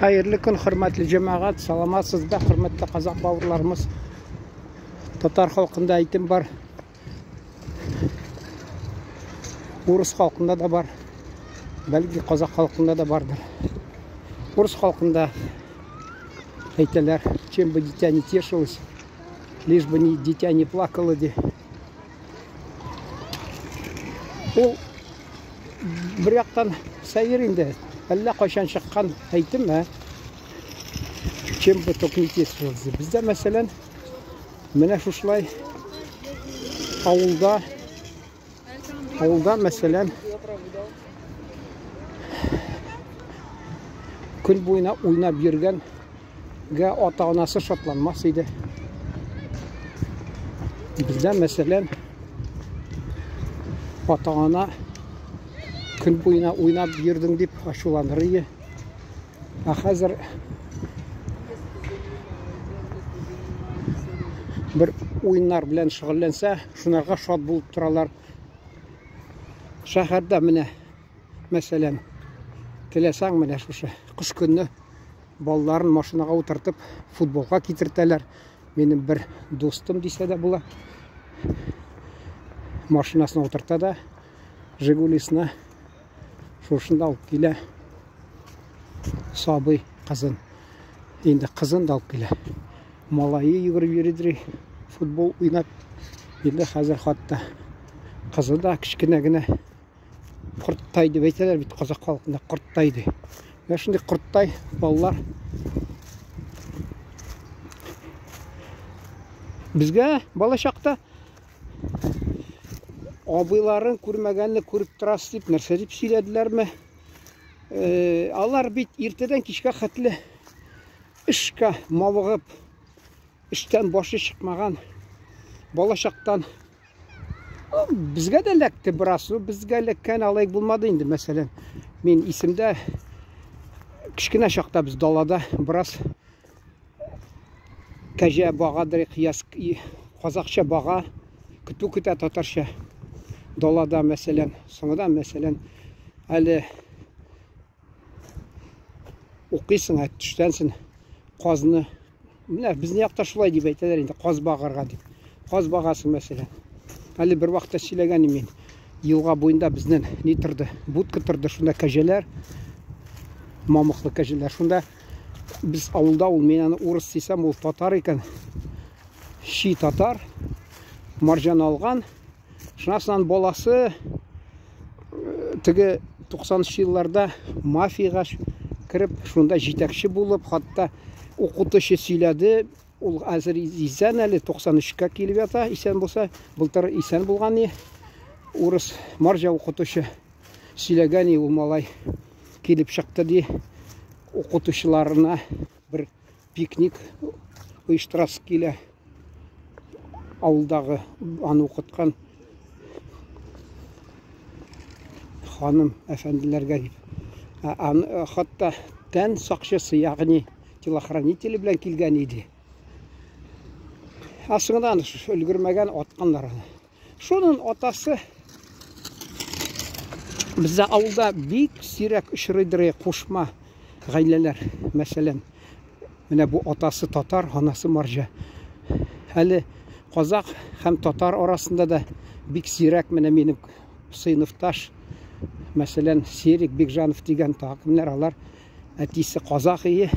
Hayırlı gün, hürmetli cemaat, salametsizler be, hürmetli Kazak bavurlarımız. Tatar halkında eğitim var. Urus halkında da var. Belki Kazak halkında da vardır. Urus halkında eğitiler, чем бы дитя не тешилось, лишь бы дитя не плакало. Bu bir yaktan sayırında, Allah koşan şakkan eğitim mi? Чем бы только не тешилось. Bizde mesela, mene şuşlay avulda mesela gün boyuna oynab yürgen ota-onası şatlanmaz idi. Bizde mesela ota-ona gün boyuna oynab yürüdün deyip aşulanır iyi. Hazır bir oyunlar bilen şugullansa, şunlarga şad bulup turalar. Şehirde mene mesela tilesang mene şuşa kış günü balların maşinaga oturtup futbolga kitirteler. Benim bir dostum dese de bula maşinasına oturta da Jigulisine şuşunda alıp kile sabıy kızın. Endi kızın da alıp kile. Malayı yürüyüp yürüdürü futbol oynap. Endi hazır hatta kızı da kichkinegine kurttaydı beyteler bit Kazak halkında kurttaydı. Ya şimdi kurttay ballar bizge bala şakta abiların көрмәгәнне күреп торасы дип нәрсә дип сөйләделәрме? Алар бит иртәдән кичкә хәтле эшкә мавыгып, эштән башы чыкмаган бала шактан bizge de lekti burası, bizge lekken alayık bulmadı indi mesela. Min isimde kişkine şakta biz dalada biraz keje bağadır, Kazakça bağa, kütü Tatarça dalada mesela, sonradan mesela Ali okuyorsun, düştensin kazını, biz ne yapta şulay deyip eyteler indi, kaz bağırga deyip, kaz bağasın mesela. Ali bir vaqtda сөйләгән мен елга буенда безнең ни торды, будка торды, шунда кәҗәләр, мамыклы кәҗәләр. Шунда без авылда ул мен аны урыс дисәм, ул татар икән. Ши татар, марҗан алган. Шуннан баласы теге 90-нчы елларда мафиягә кирип, шунда җитәкче булып, хатта укытучы сөйләде. Ул әзер исән әле 93-кә килеп ята, исән булса, былтыр исән булган ни. Урыс марҗа укытучы сөйләгән ул малай килеп чыкты ди. Укытучыларына бер пикник оештырасы килә. Авылдагы аны укыткан ханым әфәнделәргә дип. Хатта тән сакчысы, ягъни телохранитель белән килгән иде. Asından өлгермәгән атканнар. Шуның атасы бездә авылда бик сирәк очрыйдыр кушма гаиләләр. Мәсәлән, менә бу атасы татар, анасы марҗа. Әле Казак һәм татар арасында да бик сирәк менә минем сыйныфташ, мәсәлән, Серик Бекҗанов дигән такымнар, алар әтисе Казак ие,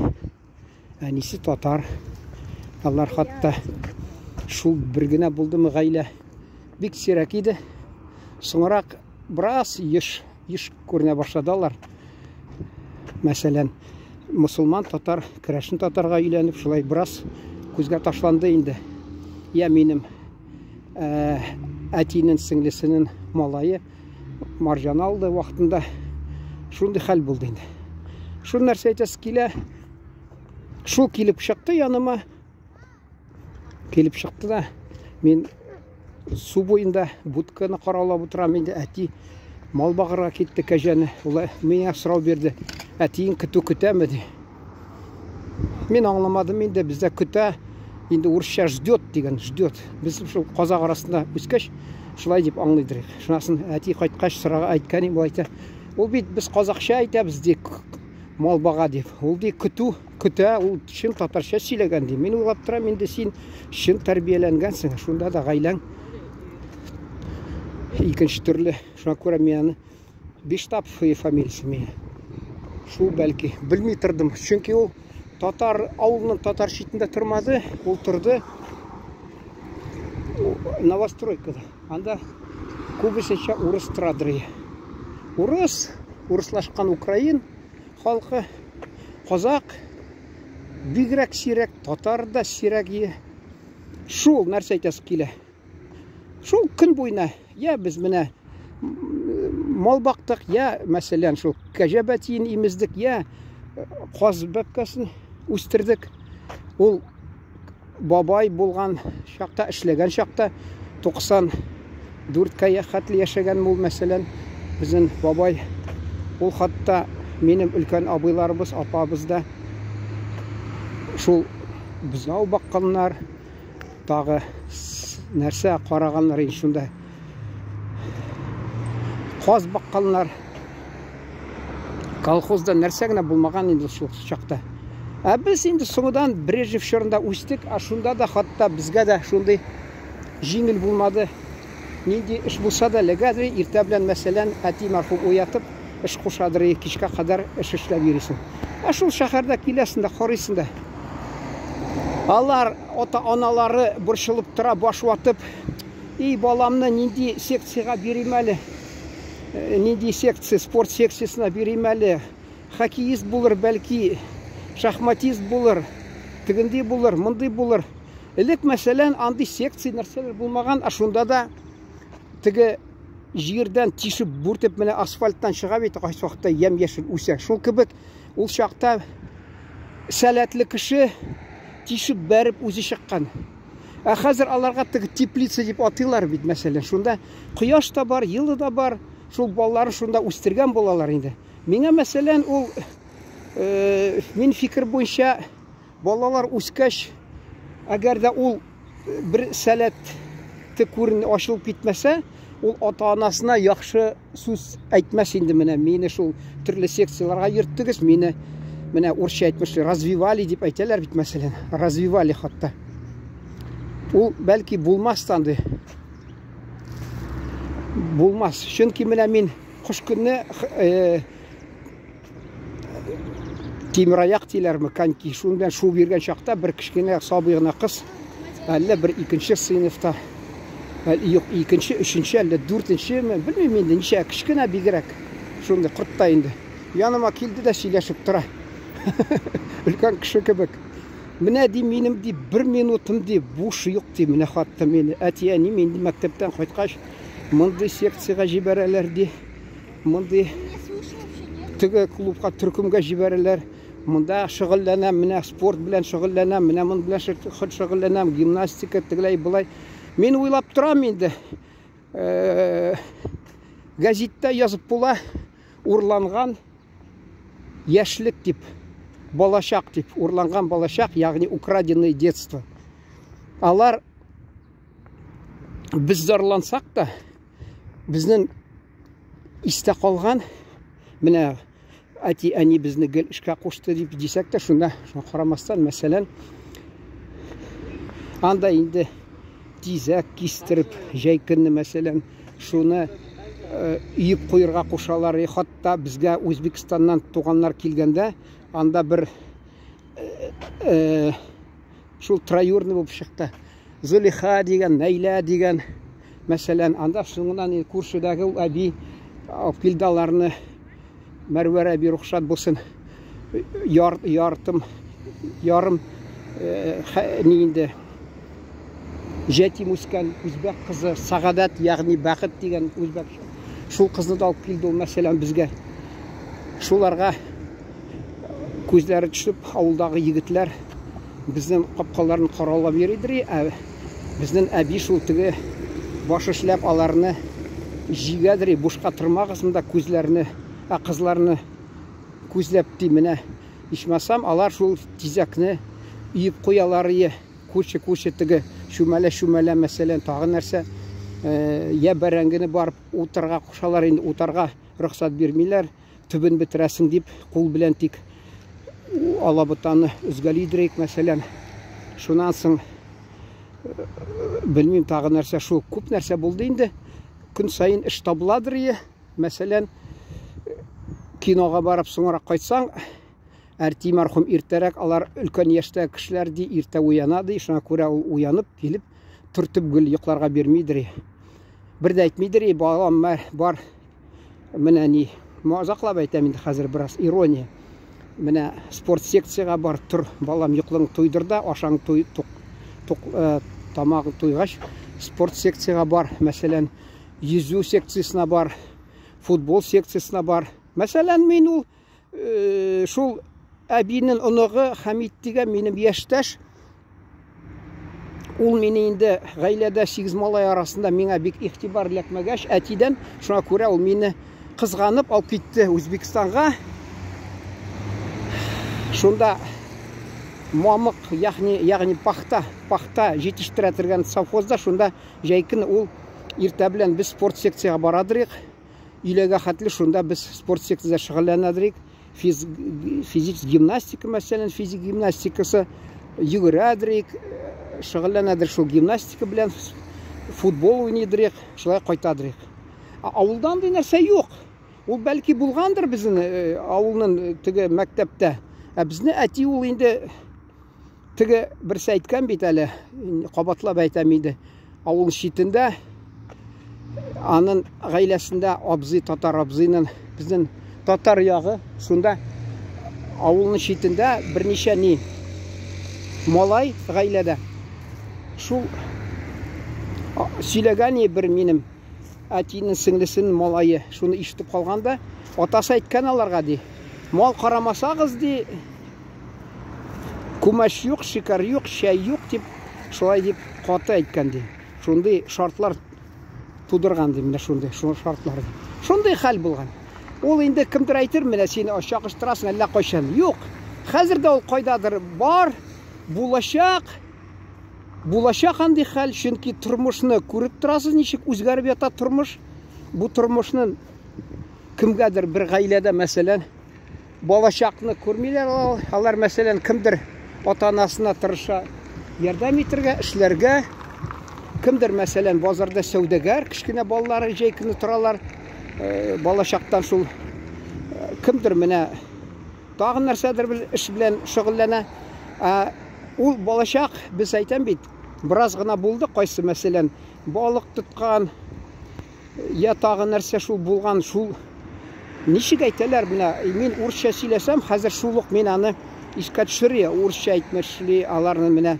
әнисе татар. Алар хатта шул бер генә булдымы гаилә бик сирәк иде. Соңрак бераз еш күренә башладылар. Мәсәлән, мусулман татар, керәшен татарга өйләнеп, шулай бераз күзгә ташланды инде. Я минем әтинең сеңлесенең малае марҗан алды вакытында. Шундый хәл булды инде. Шул нәрсә әйтәсе килә. Шул килеп чыкты яныма. Келіп шықты да, мен су бойында будканы қаралап отырам, енді әти мал бағырға кетті кәжәні. Олай мене сұрау берді, әтиін күтәме де. Мен аңламадым, енді бізде күтә, енді орысша ждет деген, ждет. Біз Қазақ арасында өскеш, шулай деп аңлайдырық. Шунасын әти қайтқаш сұраға айтқан ем, ол айта, ол бит біз қазақша айтабыз де, мал баға деп. Ол де күтә, ол шын татарша сөйлеген де. Мен ойлап тұрам, енді сен шын тәрбиеленгенсің, шунда да ғайлаң екінші түрлі. Шуңа көрә мені Бештап фамилиясы мені. Шул бәлки білмей тұрдым. Чөнки ол татар ауылының татар шетінде тұрмады, ол тұрды новостройкада. Анда көбісінше орыс тұрадыр. Орыслашқан Украин халқы, қазақ бигрәк сирәк, татар да сирәк. Шул нәрсе айтасы келе. Шул күн бойына, я біз міне мал бақтық, я мәселен шул кәжәбәтейін иміздік, я қаз бәпкәсін өстірдік. Ол бабай болған шақта, ішлеген шақта 94 кая қатлы яшеген бұл мәселен. Біздің бабай, ол хатта менің үлкен абайларыбыз, апабызда шул біз ау баққанлар, тағы нәрсе қарағанлар шунда. Қаз баққанлар, колхозда нәрсе генә булмаган инде шул шақта. Біз енді соңыдан Брежнев шорында өстік, шунда да хатта бізге де шундай жеңіл болмады. Нинди іш болса да ләгәдір, иртә белән мәсәлән әти мәрхүм уятып, іш қушадыр, кичкә кадәр іш эшләп йөрисең. Шул шәһәрдә киләсең дә, карыйсың да. Алар ата-аналары борчылып тора, баш ватып, "И баламны нинди секцияга бирим әле? Нинди секция, спорт секциясына бирим әле? Хоккеист булыр, бәлки, шахматист булыр, тегенди булыр, мондый булыр." Элек мәсәлән андый секция нәрсәләр булмаган, шунда да теге җирдән тишеп бүртеп менә асфальттан чыга бит, кайсы вакытта ям-яшел үсә. Шул кебек ул чакта сәләтле кеше тишеп бәреп үзе чыккан. Хәзер аларга теге теплица дип атыйлар бит мәсәлән. Шунда кояш та бар, йылы да бар. Шул балалары шунда үстергән булалар инде. Миңа мәсәлән ул мин фикер буенча балалар үскәч, әгәр дә ул бер сәләтте күрен ачылып китмәсә, ул ата-анасына яхшы сүз әйтмәс инде. Менә мине шул төрле секцияларга йөрттегез, мине менә урысча әйтмәшләр, развивали дип әйтәләр бит мәсәлән. Развивали хатта. Ул бәлки булмастан ди. Булмас. Чөнки менә мин кыш көнне тимер аяк диләрме, канки, шун белән шул биргән чакта бер кичкенә сабый гына кыз, әллә бер икенче сыйныфта, юк, икенче, өченче, әллә дүртенче, белмим инде, ничә кичкенә бигрәк. Шунда кыртта инде. Яныма килде дә сөйләшеп тора. Үлкән кеше кебек. Менә ди минем ди 1 минутым ди буш юк ди, менә хатта мине әтияни мен ди мәктәптән кайткач мондый секцияга җибәрәләр ди. Мондый теге клубка төркемгә җибәрәләр. Монда шөгыльләнәм, менә спорт белән шөгыльләнәм, менә мон белән шөгыльләнәм, гимнастика, тегеләй булай. Мин уйлап торам инде. Газетта язып була, урланган яшьлек дип, балачак дип, урланган балачак, ягъни украденное детство. Алар без зарлансак та, безнең истә калган, менә әти әни безне гел эшкә кушты дип дисәк тә, шунда карамастан, мәсәлән, анда инде тизәк кистереп, җәй көнне мәсәлән, шуны үйіп қойырға қошалар. Хатта бізге Өзбекстаннан туғанлар келгенде, анда бір шул троюрный болып шықты. Зулиха деген, Нәйлә деген, мәсәлән, анда шыңынан күршедегі әби келдаларыны Мәрвәр әби рұқшат болсын, ярым нейінде жәтим өскен өзбек қызы Сағадат, яғни Бақыт деген өзбек. Шул қызны да алып келді ол мәселен бізге. Шуларға көзлері түшіп, ауылдағы егітлер біздің қапқаларын қарауға бередір. Біздің әби шул тігі башы шіләп аларыны жигәдір. Бушқа тұрмағысында көзлеріні, қызларыны көзләп дейміне. Ишмасам, алар шул тизәкні үйіп қоялары көші тігі шүмәлі мәселен тағы нәрсе. Я бәрәңгіні барып утарға қошалар, енді утарға рұқсат бермейлер, түбін бітірәсің деп қол білән тек алабытаны үзгәлидерик, мәсәлән, шунан соң белмим тагы нәрсә, шул күп нәрсә булды инде. Көн сайын эш табыладыр. Мәсәлән, кинога барып соңрак кайтсаң, әрти мәрхүм иртәрәк, алар өлкән яшьтә кешеләр ди, иртә уяна ди, шуңа күрә ул уянып килеп төртеп гөл йокларга бирмидер. Бер дә әйтмидер, балам бар, менә ни, мазаклап әйтәм инде хәзер бераз ирония. Менә спорт секцияга бар, тор, балам йоклың туйдыр да, ашаң тамагың туйгач, спорт секцияга бар, мәсәлән, yüzүү секциясына бар, футбол секциясына бар. Мәсәлән, мин ул шул әбинең оныгы Хәмит дигән минем яшьтәш, ул мине инде гаиләдә 8 малай арасында миңа бик игътибар эләкмәгәч, әтидән, шуңа күрә ул мине кызганып алып китте Үзбекстанга. Шунда мамык, ягъни пахта җитештерә торган совхозда, шунда җәйкен ул иртә белән без спорт секцияга барадырык. Иләгә хәтле шунда без спорт секциясында шөгыльләнәдерик. Физик гимнастика, мәсәлән, физик гимнастикасы йөгерәдерик, шөгыльләнәдер шул гимнастика белән, футбол уйныйдырык, шулай кайтадырык. Авылдан да нәрсә юк. Ул бәлки булгандыр безнең авылның теге мәктәптә. Безне әти ул инде теге берсе әйткән бит әле, кабатлап әйтәм инде. Авыл читендә, аның гаиләсендә абзый, татар абзыйның, безнең татар ягы, шунда авылның читендә берничә ни малай гаиләдә. Шул сөйләгән бер минем әтинең сеңлесенең малае, шуны ишетеп калганда, атасы әйткән аларга ди. Мал карамасагыз ди, күмәш юк, шикәр юк, чәй юк дип, шулай дип каты әйткән ди. Шундый шартлар тудырган ди, менә шундый шартлар. Шундый хәл булган. Ул инде кемдер әйтер, менә син чагыштырасың әллә кайчан. Юк. Хәзер дә ул кайдадыр бар, булачак андый хәл, чөнки тормышны күреп торасыз, ничек үзгәреп ята тормыш. Бу тормышның кемгәдер бер гаиләдә, мәсәлән, балачакны күрмиләр, алар мәсәлән кемдер ата-анасына тырыша ярдәм итәргә, эшләргә, кемдер мәсәлән базарда сәүдәгәр, кичкенә балалары җәйкене торалар, балачактан шул кемдер менә тагы нәрсәдер бер эш белән шөгыльләнә. Ул балачак, без әйтәм бит, бераз гына булды, кайсы мәсәлән балык тоткан, я тагы нәрсә шул булган, шул ничек әйтәләр, менә мин урысча сөйләсәм, хәзер шул ук мин аны искә төшерә, урысча әйтмешли, аларны менә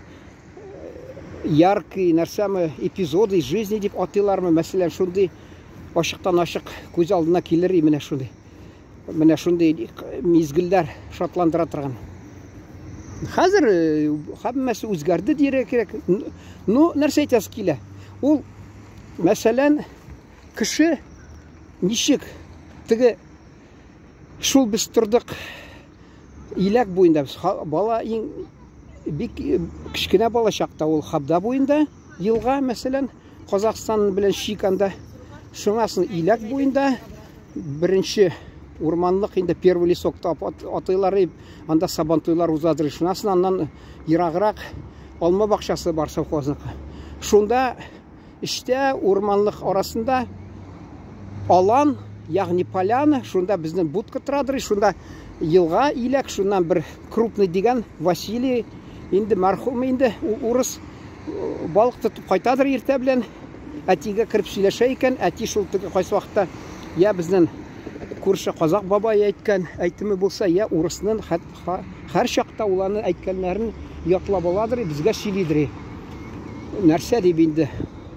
яркий нәрсәме, эпизоды жизни дип атыйлармы, мәсәлән, шундый ачыктан ачык күз алдына килер, менә шундый. Менә шундый мизгелләр шатландыра торган. Хәзер һәммәсе үзгәрде дирә кирәк. Ну, нәрсә әйтәсе килә? Ул мәсәлән кеше ничек теге шул без тордык иләк буенда, бала бик кичкенә балачакта, ул Хабда буенда, елга мәсәлән Казакстан белән шиканда, шуңасын иләк буенда беренче урманлык инде первый лесокта атыйлары, анда сабантуйлар узадыр. Шуңасын аннан ераграк алма бакчасы бар совхозныкы. Шунда иштә урманлык арасында алан, ягъни поляна, шунда безнең будка торадыр, шунда елга иләк, шуннан бер крупный дигән Василий, инде мәрхүм, инде урыс балык тотып кайтадыр иртә белән, әтигә кереп сөйләшә икән, әти шул кайсы вакытта я безнең күрше казак бабай әйткән, әйтеме булса, я урысның һәр чакта уларның әйткәннәрен ятлап аладыр, безгә сөйлидер. Нәрсә дип инде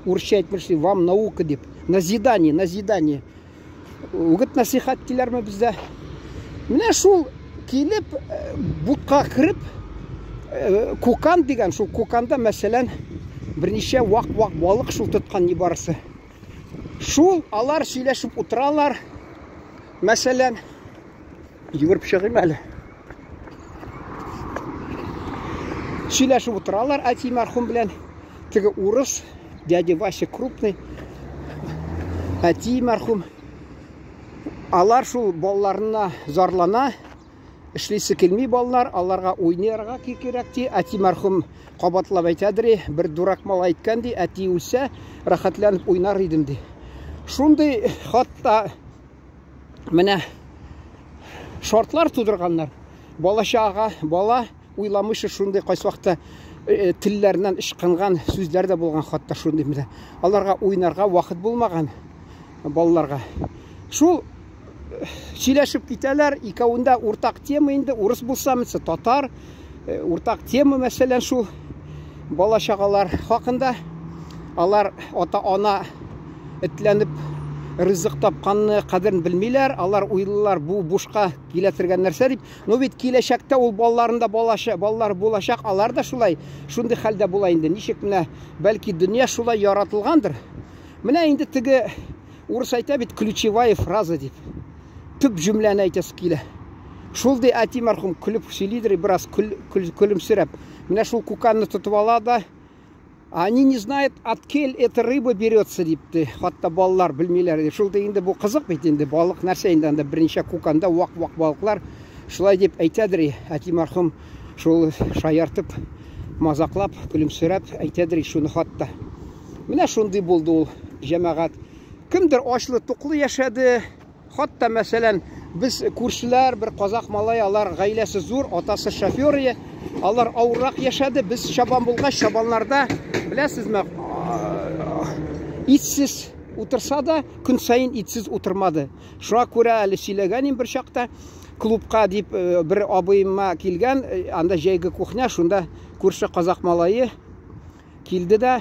урысча әйтмешли, вам наука дип, назидание. Үгет насихат диләрме бездә. Менә шул килеп бутка кирип, кукан дигән, шул куканда мәсәлән берничә вак балык шул тоткан ни барысы. Шул алар сөйләшеп утыралар. Мәсәлән, йөгереп чыгыйм әле. Сөйләшеп утыралар әти мәрхүм белән, теге урыс, дядя Вася крупный, әти мәрхүм. Алар шул балаларына зарлана, эшлисе келмей балалар, аларга ойнарга кирәк ди. Әти мәрхүм кабатлап әйтәдер, бер дурак мал әйткән ди, әти үлсә, рәхәтләнеп уйнар идем ди. Шундый хатта менә шартлар тудырганнар. Балачага, бала уйламыйча шундый кайсы вакытта телләреннән ычкынган сүзләр дә булган, хатта шундый менә. Аларга уйнарга вакыт булмаган балаларга. Шул сөйләшеп китәләр, икәвендә уртак тема инде, урыс булса, мәсәлән, татар, уртак тема мәсәлән шул балачагалар хакында. Алар ата-ана этләнеп ризык тапканны кадерен белмиләр, алар уйлыйлар бу бушка киләтергән нәрсә дип. Но бит киләчәктә ул балаларында балалар булачак, алар да шулай, шундый хәлдә була инде. Ничек менә, бәлки дөнья шулай яратылгандыр. Менә инде теге урыс әйтә бит, ключевая фраза дип. Төп җөмләне әйтәсе килә. Шул ди әти мәрхүм көлеп сөйлидер, бераз көлемсерәп. Менә шул куканны тотып ала да, они не знают, откель эта рыба берется дипти. Хатта балалар белмиләр. Шул инде бу кызык бит инде, балык нәрсә инде, анда берничә куканда вак-вак балыклар. Шулай дип әйтәдер, әти мәрхүм шул шаяртып, мазаклап, көлемсерәп әйтәдер шуны хатта. Менә шундый булды ул җәмәгать. Кемдер ачлы туклы яшәде. Хатта мәсәлән, без күршеләр, бер казак малай, алар гаиләсе зур, атасы шофер, алар авыррак яшәде. Без чабан булгач, чабаннарда, беләсезме, итсез утырса да, көн сайын итсез утырмады. Шуңа күрә әле сөйләгән бер чакта, клубка дип бер абыйыма килгән, анда җәйге кухня, шунда күрше казак малае килде дә,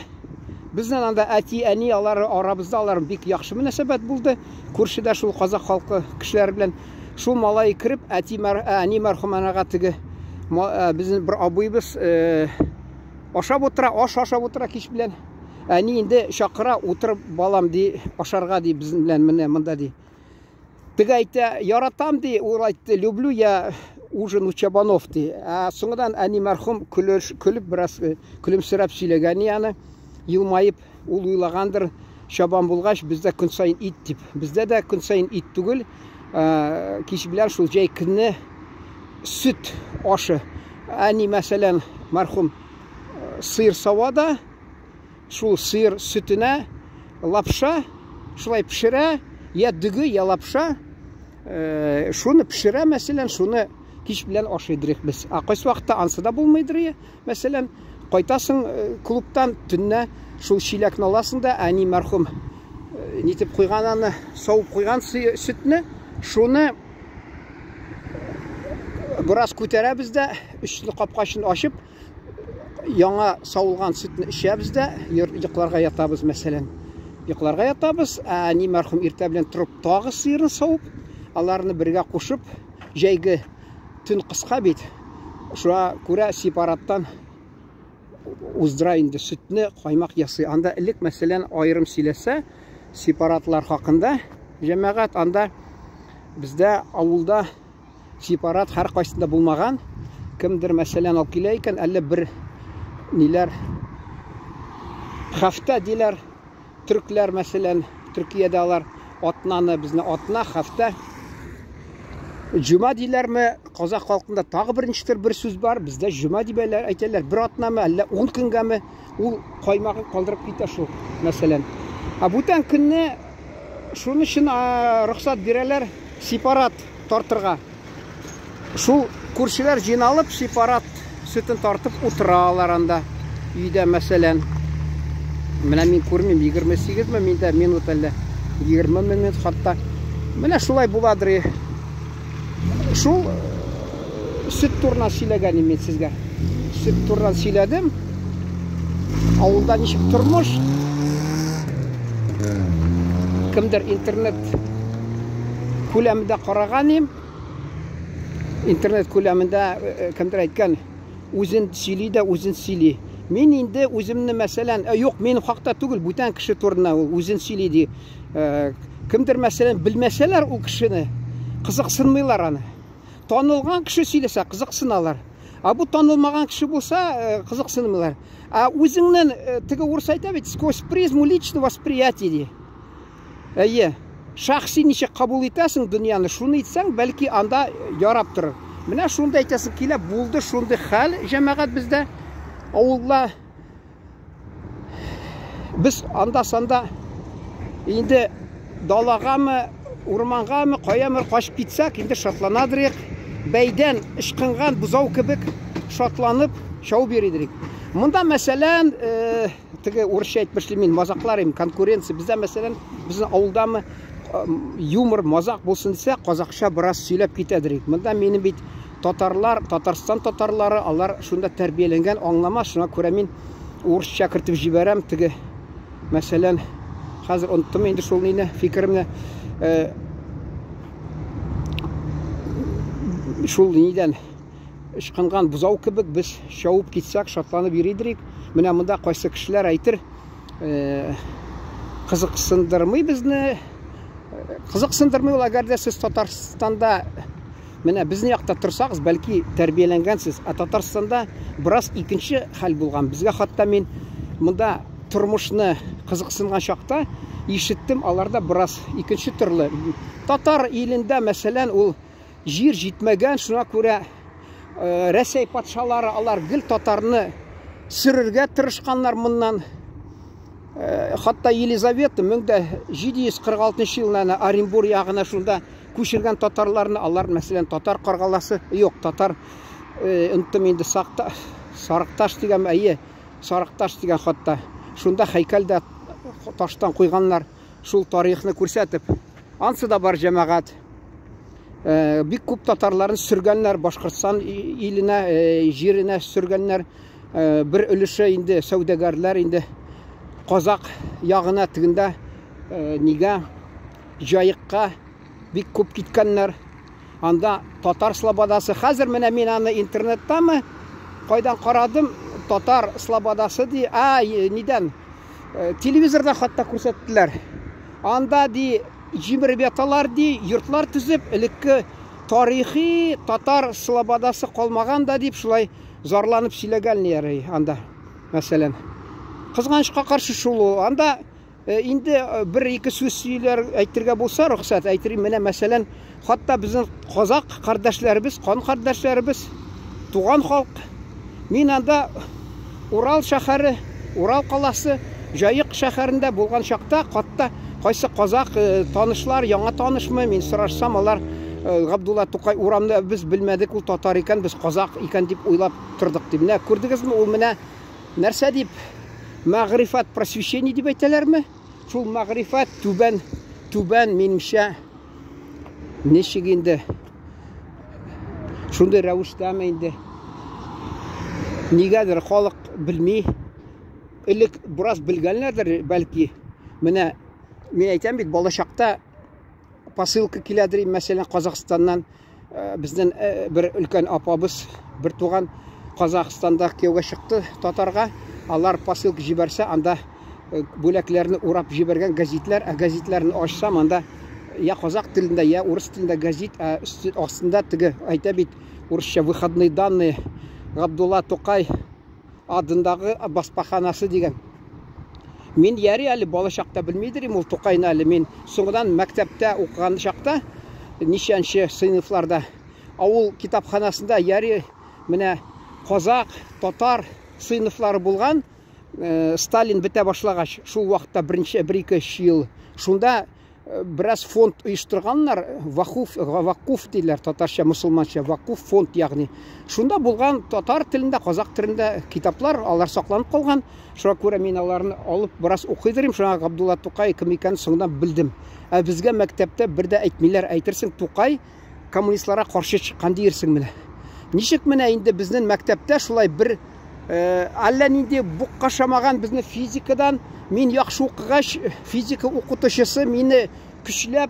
безнең анда әти, әни, алар арабызда, алар бик яхшы мөнәсәбәт булды. Күршедә шул казак халкы кешеләр белән шул малай кирип, әни мәрхүмәнәгә теге безнең бер абыйбыз ашап утыра, ашап утыра кич белән. Әни инде чакыра, утыр балам ди, ашарга ди, безнең белән менә монда ди. Теге әйтә, яратам ди, ул әйтте, люблю я ужин у чабанов ди. Соңдан әни мәрхүм көлеп бераз көлемсерәп сөйләгән яны. Йылмайып, ул уйлагандыр, чабан булгач, бездә көн сайын ит дип. Бездә дә көн сайын ит түгел, кич белән шул җәй көнне сөт ашы. Әни мәсәлән, мәрхүм сыйыр савада, шул сыйыр сөтенә лапша, шулай пешерә, я дөге, я лапша, шуны пешерә мәсәлән, шуны кич белән ашыйдырык без. Кайсы вакытта ансы да булмыйдыр, мәсәлән, кайтасың клубтан төннә шул чиләкне аласың да, әни мәрхүм нитеп куйган аны, савып куйган сөтне, шуны бераз күтәрәбез дә, өчле капкачын ачып, яңа савылган сөтне эчәбез дә, йокларга ятабыз мәсәлән. Йокларга ятабыз, әни мәрхүм иртә белән торып тагы сыйырны савып, аларны бергә кушып, җәйге төн кыска бит. Шуңа күрә сепараттан уздыра инде сөтне, каймак ясый. Анда элек мәсәлән айрым сөйләсә, сепаратлар хакында, җәмәгать анда бездә авылда сепарат һәр кайсында булмаган. Кемдер мәсәлән алып килә икән, әллә бер ниләр хафта диләр, төркләр мәсәлән, Төркиядә алар атнаны, безне атна, хафта Җума диләрме, казак халкында тагы берничтер бер сүз бар, бездә җума дип әйтәләр, бер атнамы, әллә 10 көнгәме, ул каймагы калдырып китә шул, мәсәлән. Бүтән көнне шуның өчен рөхсәт бирәләр сепарат тартырга. Шул күршеләр җыйналып, сепарат сөтен тартып утыралар анда өйдә мәсәлән. Менә мин күрмим, 28 минут әллә 20 минут хатта. Менә шулай буладыр. Шул süt турынан сөйләгәнем мин сезгә. Süt турынан сөйләдем. Авылда ничек тормыш? Кемдер интернет күләмендә караган. Интернет күләмендә кемдер әйткән, үзен сөйли дә үзен сөйли. Мин инде үземне мәсәлән, юк, минем хакта түгел, бүтән кеше турында ул үзен сөйли ди. Кемдер мәсәлән белмәсәләр ул кешене, кызыксынмыйлар аны. Танылган кеше сөйләсә кызыксыналар. Бу танылмаган кеше булса кызыксынмыйлар. Үзеңнән теге урыс әйтә бит, сквозь призму личного восприятия ди. Шәхси ничек кабул итәсең дөньяны, шуны итсәң, бәлки анда ярап торыр. Менә шунда әйтәсең килә, булды шундый хәл җәмәгать бездә. Авылда без анда-санда инде далагамы, урмангамы, каямы качып китсәк, инде шатланадырык. Бәйдән ышкынган бузау кебек шатланып шау биридик. Монда мәсәлән, теге урысча әйтмешли мин мазакларым, конкуренция. Бездә мәсәлән, безнең авылдамы юмор, мазак булсын дисә, казакча бераз сөйләп китәдерик. Монда минем бит татарлар, Татарстан татарлары, алар шунда тәрбияләнгән, аңламас. Шуңа күрә мин урысча кертеп җибәрәм. Теге мәсәлән, хәзер оныттым инде шул нине, фикеремне. Шул нидән ышкынган бузау кебек без шауып китсәк, шатланып йөридек. Менә монда кайсы кешеләр әйтер, кызыксындырмый безне. Кызыксындырмый ул, әгәр дә сез Татарстанда менә безнең якта торсагыз, бәлки тәрбияләнгәнсез. Татарстанда бераз икенче хәл булган. Безгә хәтта мин монда тормышны кызыксынган чакта ишеттем, аларда бераз икенче төрле. Татар илендә мәсәлән ул җир җитмәгән, шуңа күрә Рәсәй патшалары алар гел татарны сөрергә тырышканнар моннан. Хатта Елизавета 1746 елда Оренбур ягына шунда күчергән татарларны, алар мәсәлән татар каргаласы, юк, татар онтым инде Сарыкташ дигән, Сарыкташ дигән хатта шунда һәйкәлдә таштан куйганнар, шул тарихны күрсәтеп. Ансы да бар җәмәгать. Бик күп татарларын сөргәннәр, Башкортстан иленә, җиренә сөргәннәр. Бер өлеше инде сәүдәгәрләр инде Казак ягына тигендә нигә җаекка бик күп киткәннәр. Анда татар слободасы. Хәзер менә мин аны интернеттамы кайдан карадым, татар слободасы ди, нидән телевизорда хатта күрсәттеләр. Анда ди җимербеталар ди, йортлар төзеп, элекке тарихи татар слободасы калмаган да дип шулай зарланып сөйләгәннәр анда. Мәсәлән, кызганычка каршы шул. Анда инде бер-ике сүз сөйләр әйтергә булса, рөхсәт әйтерим. Менә мәсәлән, хатта безнең казак кардәшләребез, кан кардәшләребез, туган халык. Мин анда Урал шәһәре, Урал каласы, Җаек шәһәрендә булган чакта, хатта кайсы казак танышлар, яңа танышмы, мин сорашсам, алар Габдулла Тукай урамда без белмәдек, ул татар икән, без казак икән дип уйлап тордык дип. Менә күрдегезме, ул менә нәрсә дип, мәгърифәт, просвещение дип әйтәләрме? Шул мәгърифәт түбән минемчә ничек инде шундый рәвештәме инде нигәдер халык белми, элек бераз белгәннәрдер бәлки. Менә мин әйтәм бит, балачакта посылка киләдер, мәсәлән, Казакстаннан безнең бер өлкән апабыз, бер туган Казакстанда кияүгә чыкты татарга. Алар посылка җибәрсә, анда бүләкләрне урап җибәргән газетлар, газетларны ачсам, анда я казак телендә, я урыс телендә газет, астында теге әйтә бит, урысча выходные данные Габдулла Тукай адындагы баспаханасы дигән. Мин яри әле балачакта белмидерим ул Тукайны әле. Мин соңгыдан мәктәптә укыган чакта, ничәнче сыйныфларда, авыл китапханасында яри менә казак, татар сыйныфлары булган. Сталин бетә башлагач, шул вакытта бер-ике ел шунда бераз фонд оештырганнар, вакуф диләр, татарча, мусулманча вакуф фонд, ягъни. Шунда булган татар телендә, казак телендә китаплар, алар сакланып калган. Шуңа күрә мин аларны алып бераз укыйдырым. Шуңа Габдулла Тукай кем икән соңдан белдем. Безгә мәктәптә бердә әйтмиләр, әйтерсең Тукай коммунистларга каршы чыккан диерсең менә. Ничек менә инде безнең мәктәптә шулай бер әллә нинди буккашамаган безне физикадан, мин яхшы укыгач, физика укытучысы мине көчләп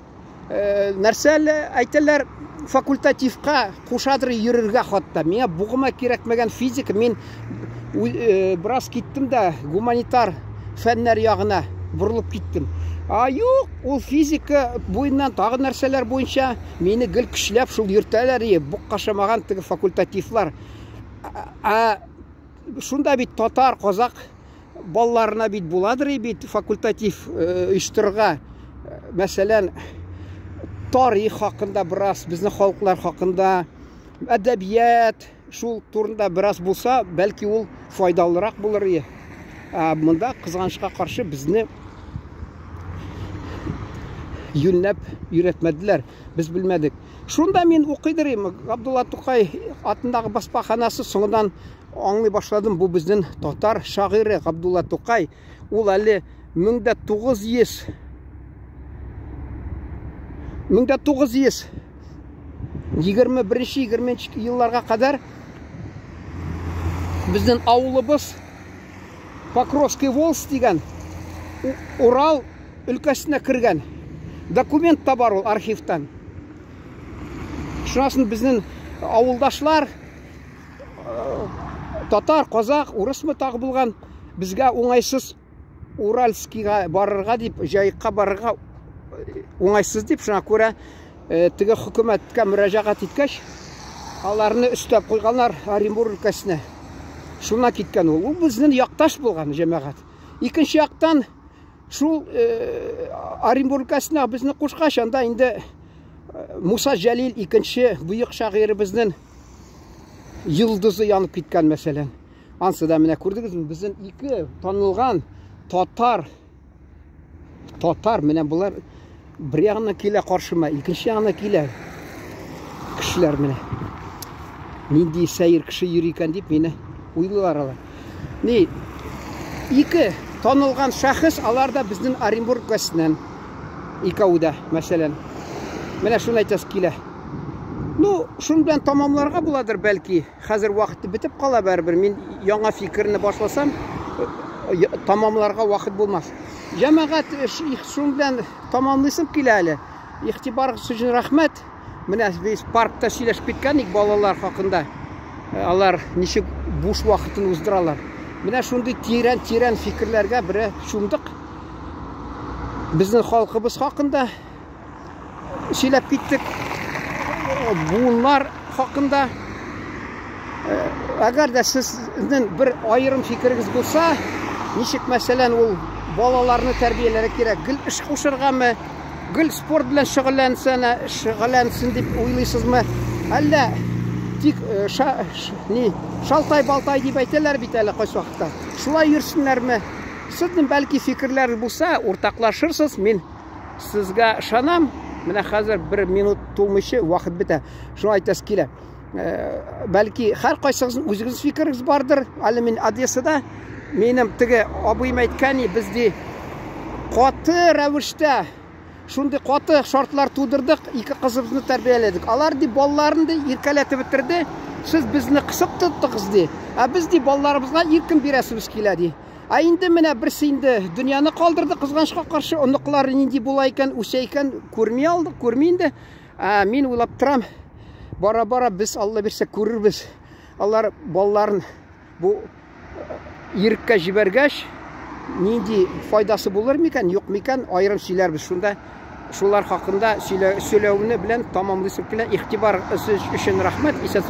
нәрсәле әйтәләр, факультативка кушадыр йөрергә хатта. Миңа бугыма кирәкмәгән физика, мин бераз киттем дә гуманитар фәннәр ягына бурылып киттем. Юк, ул физика буеннан тагы нәрсәләр буенча мине гел көчләп шул йөртәләр, буккашамаган теге факультативлар. Шунда бит татар, казак балларына бит буладыр бит факультатив оештырырга. Мәсәлән, тарих хакында бераз, безнең халыклар хакында, әдәбият шул турында бераз булса, бәлки ул файдалырак булыр иде. Монда кызганычка каршы безне юнләп өйрәтмәделәр. Без белмәдек. Шунда мин укыйдырым. Габдулла Тукай атындагы баспаханасы соңдан аңлый башладым. Бу безнең татар шагыйре Габдулла Тукай. Ул әле 1921-20 елларга кадәр безнең авылыбыз Покровский волость дигән Урал өлкәсенә кергән. Документ та бар ул архивтан. Шунасын безнең авылдашлар татар, казак, урысмы тагы булган, безгә уңайсыз Уральскийга барырга дип, җаекка барырга уңайсыз дип, шуңа күрә теге хөкүмәткә мөрәҗәгать иткәч, аларны өстәп куйганнар Оренбур өлкәсенә. Шуна киткән ул. Ул безнең якташ булган җәмәгать. Икенче яктан шул Оренбур өлкәсенә безне кушкач, анда инде Муса Җәлил икенче бөек шагыйребезнең йылдызы янып киткән мәсәлән. Ансы да менә күрдегезме, безнең ике танылган татар менә булар бер ягына килә каршыма, икенче ягына килә кешеләр менә. Нинди сәер кеше йөри икән дип мине уйлыйлар алар. Ни, ике танылган шәхес, алар да безнең Оренбур өлкәсеннән икәүдә мәсәлән. Менә шуны әйтәс килә. Ну, шун белән тамамларга буладыр бәлки. Хәзер вакыты бетеп кала барыбер. Мин яңа фикерне башласам, тамамларга вакыт булмас. Җәмәгать шун белән тамамлыйсым килә әле. Игътибарыгыз өчен рәхмәт. Менә без паркта сөйләшеп киткән балалар хакында. Алар ничек буш вакытын уздыралар. Менә шундый тирән фикерләргә бере шундык. Безнең халкыбыз хакында сөйләп киттек. Буынлар хакында. Әгәр дә сезнең бер аерым фикерегез булса, ничек мәсәлән ул балаларны тәрбияләргә кирәк, гел эш кушыргамы, гел спорт белән шөгыльләнсен дип уйлыйсызмы? Әллә тик шалтай-балтай дип әйтәләр бит әле кайсы вакытта. Шулай йөрсеннәрме? Сезнең бәлки фикерләр булса, уртаклашырсыз. Мин сезгә ышанам. Менә хәзер 1 минут тулмыйчы вакыт бетә. Шуны әйтәс килә. Бәлки һәр кайсыгызның үзегез фикерегез бардыр. Әле мин Одессада минем теге абыйым әйткән, бездә каты рәвештә шундый каты шартлар тудырдык, ике кызыбызны тәрбияләдек. Алар ди балларын да иркәләтеп бетерде. Сез безне кысып тоттыгыз ди. Без ди балларыбызга иркен бирәсебез килә ди. Инде менә берсе инде дөньяны калдырды, кызганычка каршы оныклары нинди була икән, үсә икән, күрми инде. Мин уйлап торам, бара-бара без Алла бирсә күрербез. Алар балларын бу иреккә җибәргәч, нинди файдасы булыр микән, юк микән, аерым сөйләрбез. Шунда шулар хакында сөйләүне белән тамамлыйсым килә. Игътибар өчен рәхмәт.